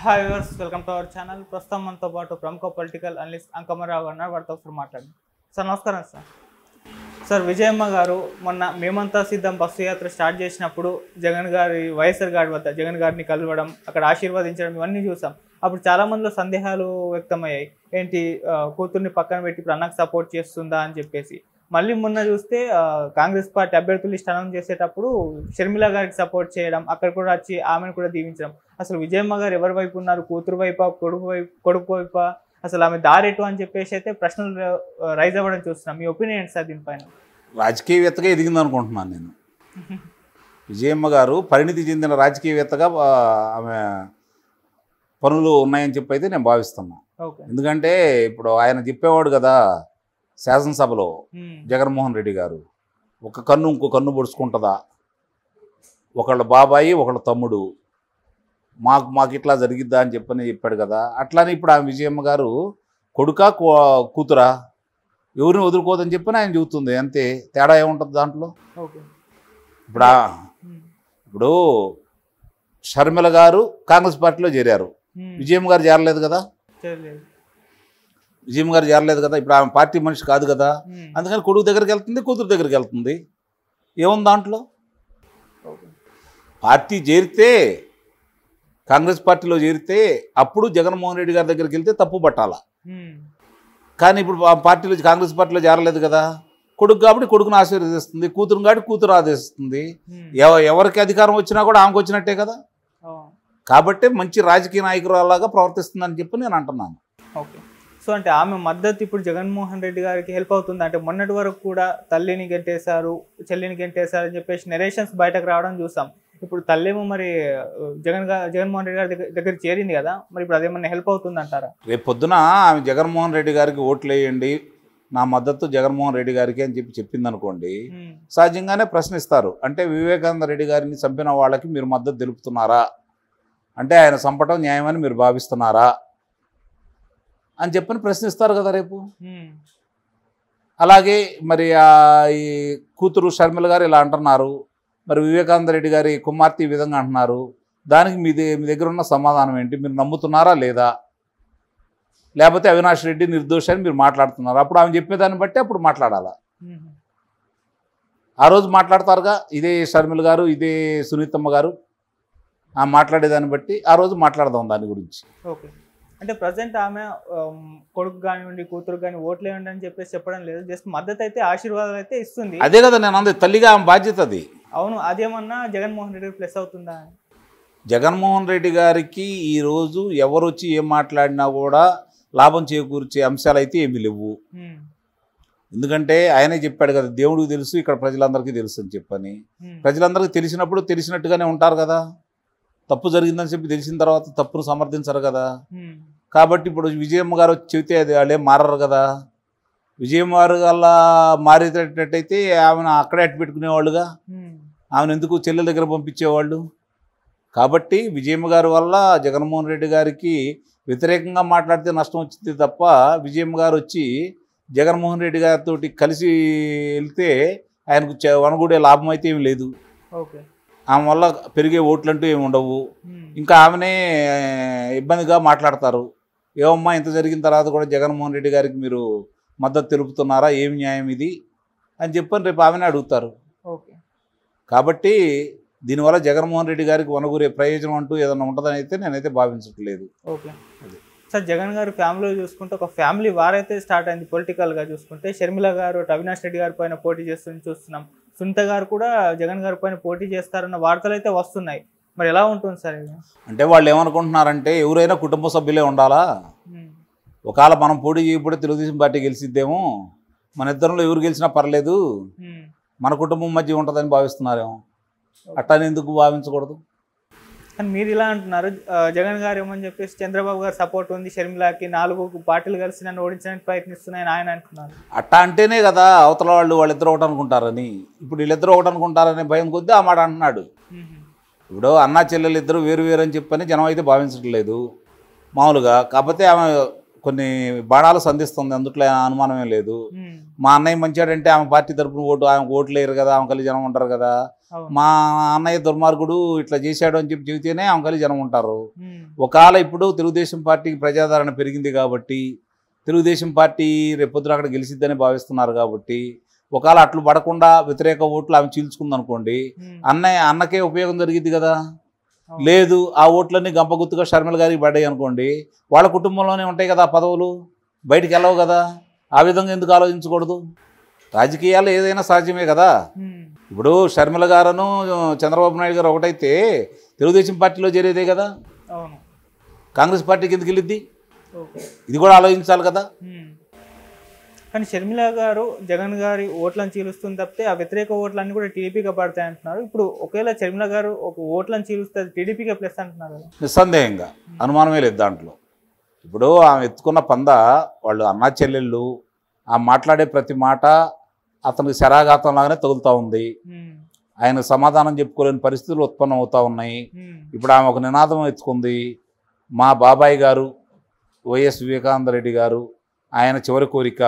Hi viewers, welcome to our channel. ప్రస్తుతం మనతో పాటు ప్రముఖ పొలిటికల్ అనలిస్ట్ అంకమరావు గారు వారితో ఒకసారి మాట్లాడండి. సార్ నమస్కారం. సార్ విజయమ్మ గారు మొన్న మేమంతా సిద్ధం బస్సు యాత్ర స్టార్ట్ చేసినప్పుడు వైఎస్ఆర్ గారి వద్ద జగన్ గారిని కలవడం, అక్కడ ఆశీర్వదించడం ఇవన్నీ చూసాం. అప్పుడు చాలా మందిలో సందేహాలు వ్యక్తమయ్యాయి. ఏంటి కూతుర్ని పక్కన పెట్టి ఇప్పుడు అన్నకు సపోర్ట్ చేస్తుందా అని చెప్పేసి. మళ్ళీ మొన్న చూస్తే కాంగ్రెస్ పార్టీ అభ్యర్థులు లిస్ట్ అనౌన్స్ చేసేటప్పుడు షర్మిల గారికి సపోర్ట్ చేయడం, అక్కడ కూడా వచ్చి ఆమెను కూడా దీవించడం. అసలు విజయమ్మ గారు ఎవరి వైపు ఉన్నారు? కూతురు వైపా, కొడుకు వైపా? అసలు ఆమె దారెటు అని చెప్పేసి అయితే ప్రశ్నలు రైజ్ అవ్వడం చూస్తున్నాం. మీ ఒపీనియన్ ఏంటి సార్ దీనిపైన? రాజకీయవేత్తగా ఎదిగింది అనుకుంటున్నాను నేను. విజయమ్మ గారు పరిణితి చెందిన రాజకీయవేత్తగా ఆమె పనులు ఉన్నాయని చెప్పి అయితే నేను భావిస్తున్నాను. ఎందుకంటే ఇప్పుడు ఆయన చెప్పేవాడు కదా శాసనసభలో, జగన్మోహన్ రెడ్డి గారు ఒక కన్ను ఇంకో కన్ను పొడుచుకుంటుందా, ఒకళ్ళ బాబాయి ఒకళ్ళ తమ్ముడు, మాకు ఇట్లా జరిగిద్దా అని చెప్పాడు కదా. అట్లానే ఇప్పుడు ఆ విజయమ్మ గారు కొడుకా కూతురా ఎవరిని వదులుకోదని చెప్పని ఆయన చెబుతుంది. అంతే, తేడా ఏముంటుంది దాంట్లో? ఇప్పుడు షర్మిల గారు కాంగ్రెస్ పార్టీలో చేరారు, విజయమ్మ గారు చేరలేదు కదా. విజయమ్మ గారు చేరలేదు కదా. ఇప్పుడు ఆమె పార్టీ మనిషి కాదు కదా. అందుకని కొడుకు దగ్గరికి వెళ్తుంది, కూతురు దగ్గరికి వెళ్తుంది. ఏముంది దాంట్లో? పార్టీ చేరితే, కాంగ్రెస్ పార్టీలో చేరితే అప్పుడు జగన్మోహన్ రెడ్డి గారి దగ్గరికి వెళ్తే తప్పు పట్టాలా. కానీ ఇప్పుడు పార్టీలో కాంగ్రెస్ పార్టీలో చేరలేదు కదా. కొడుకు కాబట్టి కొడుకును ఆశీర్వదిస్తుంది, కూతురు కాబట్టి కూతురు ఆదేశిస్తుంది. ఎవరికి అధికారం వచ్చినా కూడా ఆమెకు వచ్చినట్టే కదా. కాబట్టి మంచి రాజకీయ నాయకురాలాగా ప్రవర్తిస్తుందని చెప్పి నేను అంటున్నాను. ఓకే. సో అంటే ఆమె మద్దతు ఇప్పుడు జగన్మోహన్ రెడ్డి గారికి హెల్ప్ అవుతుంది అంటే. మొన్నటి వరకు కూడా తల్లిని గెంటేశారు, చెల్లిని గెంటేశారు అని చెప్పేసి నెరేషన్స్ బయటకు రావడం చూసాం. ఇప్పుడు తల్లేమో మరి జగన్మోహన్ రెడ్డి గారి దగ్గర చేరింది కదా, మరి ఇప్పుడు అదేమన్నా హెల్ప్ అవుతుంది అంటారా? రేపు పొద్దున ఆమె జగన్మోహన్ రెడ్డి గారికి ఓట్లు వేయండి, నా మద్దతు జగన్మోహన్ రెడ్డి గారికి అని చెప్పింది అనుకోండి, సహజంగానే ప్రశ్నిస్తారు. అంటే వివేకానంద రెడ్డి గారిని చంపిన వాళ్ళకి మీరు మద్దతు తెలుపుతున్నారా, అంటే ఆయన చంపటం న్యాయమని మీరు భావిస్తున్నారా అని చెప్పని ప్రశ్నిస్తారు కదా రేపు. అలాగే మరి ఈ కూతురు షర్మిల గారు ఇలా అంటున్నారు, మరి వివేకానంద రెడ్డి గారి కుమార్తె ఈ విధంగా అంటున్నారు. దానికి మీ దగ్గర ఉన్న సమాధానం ఏంటి? మీరు నమ్ముతున్నారా లేదా? లేకపోతే అవినాష్ రెడ్డి నిర్దోషి అని మీరు మాట్లాడుతున్నారు. అప్పుడు ఆమె చెప్పేదాన్ని బట్టి అప్పుడు మాట్లాడాలా. ఆ రోజు మాట్లాడతారుగా, ఇదే షర్మిల గారు, ఇదే సునీతమ్మ గారు మాట్లాడేదాన్ని బట్టి ఆ రోజు మాట్లాడదాం దాని గురించి. ఓకే. అంటే ప్రజెంట్ ఆమె కొడుకు కానివ్వండి, కూతురు కానీ ఓట్లు వేయండి అని చెప్పేసి చెప్పడం లేదు, జస్ట్ మద్దతు అయితే, ఆశీర్వాదాలు అయితే ఇస్తుంది. అదే కదా నేను అందరి తల్లిగా ఆమె బాధ్యత అది. అవును, అదేమన్నా జగన్మోహన్ రెడ్డి ప్లస్ అవుతుందా? జగన్మోహన్ రెడ్డి గారికి ఈరోజు ఎవరు వచ్చి ఏం మాట్లాడినా కూడా లాభం చేకూర్చే అంశాలు అయితే ఏమీ లేవు. ఎందుకంటే ఆయనే చెప్పాడు కదా, దేవుడికి తెలుసు, ఇక్కడ ప్రజలందరికీ తెలుసు అని చెప్పని. ప్రజలందరికీ తెలిసినప్పుడు తెలిసినట్టుగానే ఉంటారు కదా. తప్పు జరిగిందని చెప్పి తెలిసిన తర్వాత తప్పును సమర్థించరు కదా. కాబట్టి ఇప్పుడు విజయమ్మ గారు వచ్చి చెబితే అది వాళ్ళేం మారరు కదా. విజయమ్మ గారు అలా మారేటట్టయితే ఆమెను అక్కడే అట్టు పెట్టుకునేవాళ్ళుగా, ఆమెను ఎందుకు చెల్లెల దగ్గర పంపించేవాళ్ళు. కాబట్టి విజయమ్మ గారి వల్ల జగన్మోహన్ రెడ్డి గారికి వ్యతిరేకంగా మాట్లాడితే నష్టం వచ్చింది తప్ప, విజయమ్మ గారు వచ్చి జగన్మోహన్ రెడ్డి గారితో కలిసి వెళ్తే ఆయనకు వనగూడే లాభం అయితే ఏమి లేదు. ఆమె వల్ల పెరిగే ఓట్లంటూ ఏమి ఉండవు. ఇంకా ఆమెనే ఇబ్బందిగా మాట్లాడతారు. ఏమమ్మా ఇంత జరిగిన తర్వాత కూడా జగన్మోహన్ రెడ్డి గారికి మీరు మద్దతు తెలుపుతున్నారా, ఏమి న్యాయం ఇది అని చెప్పని రేపు ఆమెనే అడుగుతారు. కాబట్టి దీనివల్ల జగన్మోహన్ రెడ్డి గారికి వనగూరే ప్రయోజనం అంటూ ఏదైనా ఉంటుందని అయితే నేనైతే భావించట్లేదు. ఓకే సార్, జగన్ గారు ఫ్యామిలీలో చూసుకుంటే ఒక ఫ్యామిలీ వారైతే స్టార్ట్ అయింది. పొలిటికల్గా చూసుకుంటే షర్మిల గారు అవినాష్ రెడ్డి గారి పైన పోటీ చూస్తున్నాం. సునీత గారు కూడా జగన్ గారి పైన పోటీ చేస్తారన్న వార్తలు అయితే వస్తున్నాయి. మరి ఎలా ఉంటుంది సార్ ఇది? అంటే వాళ్ళు ఏమనుకుంటున్నారంటే ఎవరైనా కుటుంబ సభ్యులే ఉండాలా, ఒకవేళ మనం పోటీ చేయకపోతే తెలుగుదేశం పార్టీ గెలిచిద్దేమో, మన ఇద్దరిలో ఎవరు గెలిచినా పర్లేదు, మన కుటుంబం మధ్య ఉంటుందని భావిస్తున్నారేమో. అట్లా ఎందుకు భావించకూడదు? కానీ మీరు ఇలా అంటున్నారు, జగన్ గారు ఏమని చెప్పేసి చంద్రబాబు గారు సపోర్ట్ ఉంది షర్మిలకి, 4 పార్టీలు కలిసి నన్ను ఓడించడానికి ప్రయత్నిస్తున్నాయని ఆయన అంటున్నారు. అట్టా అంటేనే కదా అవతల వాళ్ళిద్దరు ఒకటి అనుకుంటారని. ఇప్పుడు వీళ్ళిద్దరు ఒకటి అనుకుంటారనే భయం కొద్దీ ఆ మాట అంటున్నాడు. ఇప్పుడు అన్నా చెల్లెలు ఇద్దరు వేరు వేరు అని చెప్పని జనం అయితే భావించట్లేదు మామూలుగా. కాకపోతే ఆమె కొన్ని బాణాలు సంధిస్తుంది, అందుట్లో అనుమానమే లేదు. మా అన్నయ్య మంచివాడంటే ఆమె పార్టీ తరపున ఆమెకు ఓట్లు వేయరు కదా, ఆమె కలిసి జనం ఉంటారు కదా. మా అన్నయ్య దుర్మార్గుడు ఇట్లా చేశాడు అని చెప్పి చెబితేనే ఆమె కలిసి జనం ఉంటారు. ఒకవేళ ఇప్పుడు తెలుగుదేశం పార్టీకి ప్రజాదరణ పెరిగింది కాబట్టి తెలుగుదేశం పార్టీ రేపొద్దున అక్కడ గెలిచిద్దని భావిస్తున్నారు కాబట్టి ఒకవేళ అట్లు పడకుండా వ్యతిరేక ఓట్లు ఆమె చీల్చుకుంది అనుకోండి, అన్నకే ఉపయోగం జరిగింది కదా. లేదు ఆ ఓట్లన్నీ గంపగుత్తుగా షర్మిల గారికి పడ్డాయి అనుకోండి, వాళ్ళ కుటుంబంలోనే ఉంటాయి కదా పదవులు, బయటికి వెళ్ళవు కదా. ఆ విధంగా ఎందుకు ఆలోచించకూడదు? రాజకీయాలు ఏదైనా సాధ్యమే కదా. ఇప్పుడు షర్మిల గారును చంద్రబాబు నాయుడు గారు ఒకటైతే తెలుగుదేశం పార్టీలో చేరేదే కదా, కాంగ్రెస్ పార్టీకి ఎందుకు వెళ్ళిద్ది? ఇది కూడా ఆలోచించాలి కదా. కానీ షర్మిల గారు జగన్ గారి ఓట్లను చీలుస్తుంది తప్పితే ఆ వ్యతిరేక ఓట్లన్నీ కూడా టీడీపీగా పడతాయి అంటున్నారు. ఇప్పుడు ఒకవేళ షర్మిల గారు ఒక ఓట్లను చీలుస్తే టీడీపీగా ప్లస్ అంటున్నారు కదా. నిస్సందేహంగా అనుమానమే లేదు దాంట్లో. ఇప్పుడు ఆమె ఎత్తుకున్న పంద వాళ్ళు అన్నా చెల్లెళ్ళు, ఆ మాట్లాడే ప్రతి మాట అతనికి శరాఘాతంలాగానే తగులుతూ ఉంది. ఆయన సమాధానం చెప్పుకోలేని పరిస్థితులు ఉత్పన్నం అవుతూ ఉన్నాయి. ఇప్పుడు ఆమె ఒక నినాదం ఎత్తుకుంది, మా బాబాయ్ గారు వైఎస్ వివేకానంద రెడ్డి గారు ఆయన చివరి కోరిక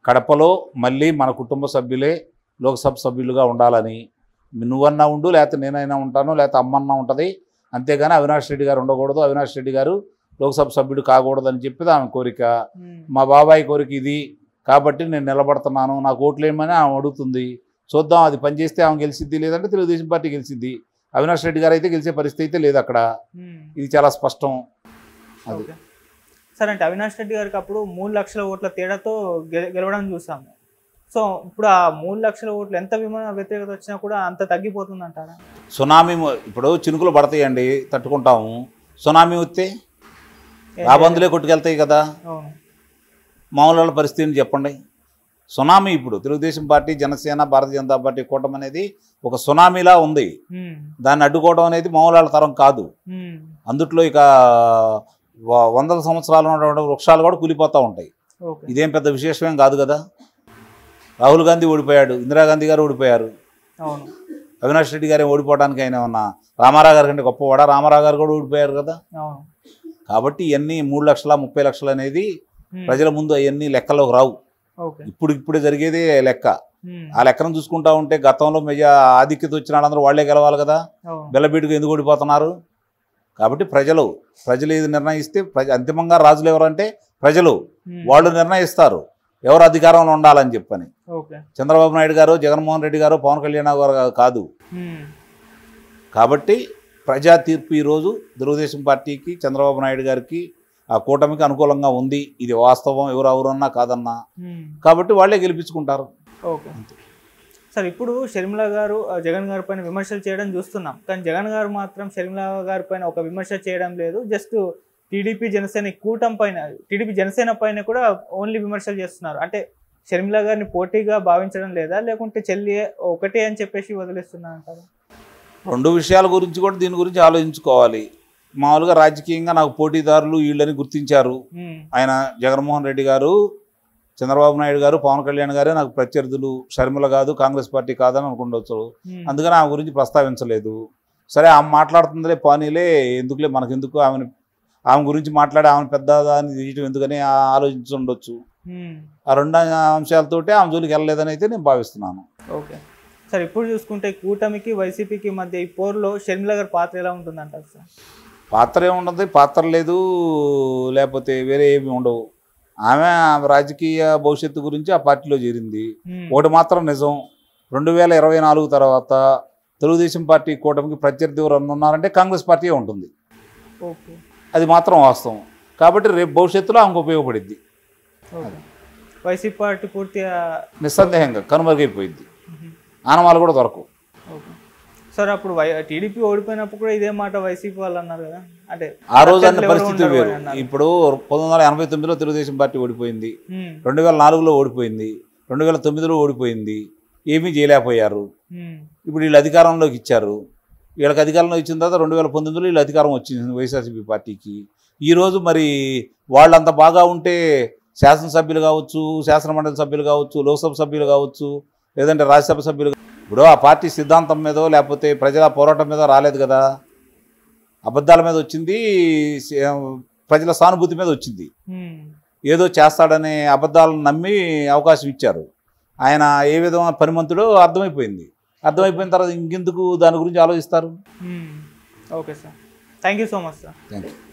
కడపలో మళ్ళీ మన కుటుంబ సభ్యులే లోక్సభ సభ్యులుగా ఉండాలని. నువ్వన్నా ఉండు, లేకపోతే నేనైనా ఉంటాను, లేకపోతే అమ్మన్నా ఉంటుంది, అంతేగాని అవినాష్ రెడ్డి గారు ఉండకూడదు, అవినాష్ రెడ్డి గారు లోక్సభ సభ్యుడు కాకూడదు అని చెప్పేది ఆమె కోరిక. మా బాబాయ్ కోరిక ఇది కాబట్టి నేను నిలబడుతున్నాను, నాకు ఓట్లేమని ఆమె అడుగుతుంది. చూద్దాం అది పనిచేస్తే ఆమె గెలిచిద్ది, లేదంటే తెలుగుదేశం పార్టీ గెలిచిద్ది. అవినాష్ రెడ్డి గారు అయితే గెలిచే పరిస్థితి అయితే లేదు అక్కడ, ఇది చాలా స్పష్టం. అది సరే అంటే అవినాష్ రెడ్డి గారికి అప్పుడు 3 లక్షల ఓట్ల తేడాతో గెలవడం చూసాము. సో ఇప్పుడు ఆ 3 లక్షల ఓట్లు ఎంత వ్యతిరేకత వచ్చినా కూడా అంత తగ్గిపోతుంది అంటారా? సునామీ ఇప్పుడు చినుకులు పడతాయండి, తట్టుకుంటాము. సునామీ వస్తే ఆ బందులే కొట్టుకెళ్తాయి కదా. మామూలు పరిస్థితిని చెప్పండి. సునామీ ఇప్పుడు తెలుగుదేశం పార్టీ, జనసేన, భారతీయ జనతా పార్టీ కూటమి అనేది ఒక సునామీలా ఉంది. దాన్ని అడ్డుకోవడం అనేది మామూలు తరం కాదు. అందుట్లో ఇక వందల సంవత్సరాలు ఉన్నటువంటి వృక్షాలు కూడా కూలిపోతూ ఉంటాయి. ఇదేం పెద్ద విశేషమేం కాదు కదా. రాహుల్ గాంధీ ఓడిపోయాడు, ఇందిరాగాంధీ గారు ఓడిపోయారు, అవినాష్ రెడ్డి గారు ఓడిపోవడానికి ఆయన ఉన్న రామారావు గారి కంటే గొప్పవాడా? రామారావు గారు కూడా ఓడిపోయారు కదా. కాబట్టి ఇవన్నీ 3,30,00,000 అనేది ప్రజల ముందు అవన్నీ లెక్కలోకి రావు. ఇప్పుడే జరిగేది లెక్క. ఆ లెక్కను చూసుకుంటా ఉంటే గతంలో ఆధిక్యత వచ్చిన వాళ్ళందరూ వాళ్లే గెలవాలి కదా. బెల్లబీటుకు ఎందుకు ఓడిపోతున్నారు? కాబట్టి ప్రజలు ఏది నిర్ణయిస్తే అంతిమంగా రాజులు ఎవరంటే ప్రజలు, వాళ్ళు నిర్ణయిస్తారు ఎవరు అధికారంలో ఉండాలని చెప్పని. చంద్రబాబు నాయుడు గారు, జగన్మోహన్ రెడ్డి గారు, పవన్ కళ్యాణ్ గారు కాదు. కాబట్టి ప్రజా తీర్పు ఈరోజు తెలుగుదేశం పార్టీకి, చంద్రబాబు నాయుడు గారికి, ఆ కూటమికి అనుకూలంగా ఉంది. ఇది వాస్తవం, ఎవరన్నా కాదన్నా. కాబట్టి వాళ్ళే గెలిపించుకుంటారు. ఓకే సార్, ఇప్పుడు షర్మిల గారు జగన్ గారి పైన విమర్శలు చేయడం చూస్తున్నాం. కానీ జగన్ గారు మాత్రం షర్మిల గారి పైన ఒక విమర్శ చేయడం లేదు. జస్ట్ టీడీపీ జనసేన కూటమి పైన, టీడీపీ జనసేన పైన కూడా ఓన్లీ విమర్శలు చేస్తున్నారు. అంటే షర్మిల గారిని పోటీగా భావించడం లేదా, లేకుంటే చెల్లి ఒకటే అని చెప్పేసి వదిలేస్తున్నారు అంటారు? రెండు విషయాల గురించి కూడా దీని గురించి ఆలోచించుకోవాలి. మామూలుగా రాజకీయంగా నాకు పోటీదారులు వీళ్ళని గుర్తించారు. ఆయన జగన్మోహన్ రెడ్డి గారు, చంద్రబాబు నాయుడు గారు, పవన్ కళ్యాణ్ గారే నాకు ప్రత్యర్థులు, షర్మిల కాదు, కాంగ్రెస్ పార్టీ కాదని అనుకుండొచ్చు. అందుకని ఆమె గురించి ప్రస్తావించలేదు. సరే ఆమె మాట్లాడుతుందిలే, పానీలే, ఎందుకులే మనకెందుకు, ఆమె గురించి మాట్లాడి ఆమె పెద్ద దాన్ని తీయటం ఎందుకని ఆలోచించుండొచ్చు. ఆ రెండు అంశాలతోటే ఆమె జోలికి వెళ్ళలేదని అయితే నేను భావిస్తున్నాను. ఓకే సార్, ఇప్పుడు చూసుకుంటే కూటమికి వైసీపీకి మధ్య ఈ పోరులో షర్మిల గారి పాత్ర ఎలా ఉంటుందంటారు సార్? పాత్ర ఏముండదు, పాత్ర లేదు, లేకపోతే వేరే ఏమి ఉండవు. ఆమె రాజకీయ భవిష్యత్తు గురించి ఆ పార్టీలో చేరింది. ఒకటి మాత్రం నిజం, 2024 తర్వాత తెలుగుదేశం పార్టీ కూటమికి ప్రత్యర్థి ఎవరు ఉన్నారంటే కాంగ్రెస్ పార్టీ ఉంటుంది. అది మాత్రం వాస్తవం. కాబట్టి రేపు భవిష్యత్తులో ఆమెకు ఉపయోగపడిద్ది. వైసీపీ పార్టీ పూర్తిగా నిస్సందేహంగా కనుమరుగైపోయింది, ఆనవాళ్ళు కూడా దొరకవు. సార్, అప్పుడు టీడీపీ ఓడిపోయినప్పుడు కూడా ఇదే మాట వైసీపీ వాళ్ళు అన్నారు కదా. అంటే ఆ రోజు అన్న పరిస్థితి వేరు. ఇప్పుడు 1989లో తెలుగుదేశం పార్టీ ఓడిపోయింది, 2004లో ఓడిపోయింది, 2009లో ఓడిపోయింది, ఏమీ చేయలేకపోయారు. ఇప్పుడు వీళ్ళు అధికారంలోకి ఇచ్చారు. వీళ్ళకి అధికారంలో ఇచ్చిన తర్వాత 2019లో వీళ్ళు అధికారం వచ్చింది వైఎస్ఆర్సీపీ పార్టీకి. ఈరోజు మరి వాళ్ళంత బాగా ఉంటే శాసనసభ్యులు కావచ్చు, శాసనమండలి సభ్యులు కావచ్చు, లోక్సభ సభ్యులు కావచ్చు, లేదంటే రాజ్యసభ సభ్యులు. ఇప్పుడు ఆ పార్టీ సిద్ధాంతం మీదో లేకపోతే ప్రజల పోరాటం మీద రాలేదు కదా, అబద్ధాల మీద వచ్చింది, ప్రజల సానుభూతి మీద వచ్చింది. ఏదో చేస్తాడనే అబద్ధాలను నమ్మి అవకాశం ఇచ్చారు. ఆయన ఏ విధమైన పనిమంతుడో అర్థమైపోయింది. అర్థమైపోయిన తర్వాత ఇంకెందుకు దాని గురించి ఆలోచిస్తారు? Okay sir, thank you so much sir. Thank you.